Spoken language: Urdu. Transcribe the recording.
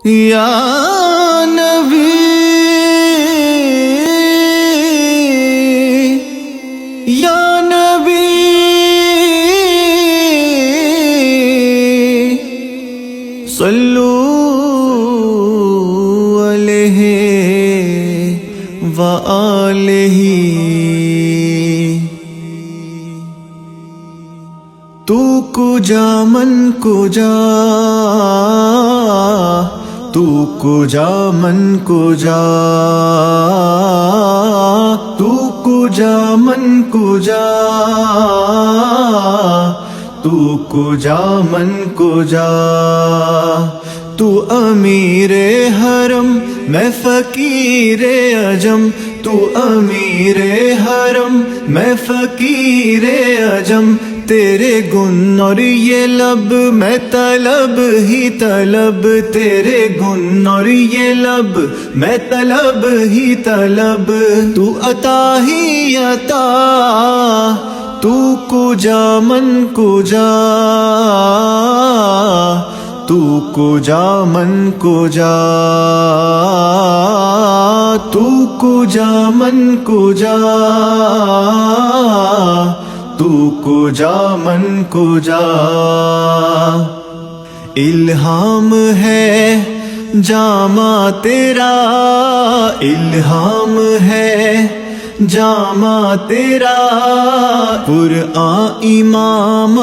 یا نبی یا نبی صلو علیہ وآلہ تو کجا من کجا تو کجا من کجا تو کجا من کجا تو کجا من کجا تو امیر حرم میں فقیر عجم تو امیر حرم میں فقیر عجم تیرے گن اور یہ لب میں طلب ہی طلب تیرے گن اور یہ لب میں طلب ہی طلب تو عطا ہی عطا تو کجا من کجا تو کجا من کجا تو کجا من کجا تو کجا من کجا الہام ہے جامع تیرا الہام ہے جامع تیرا قرآن امام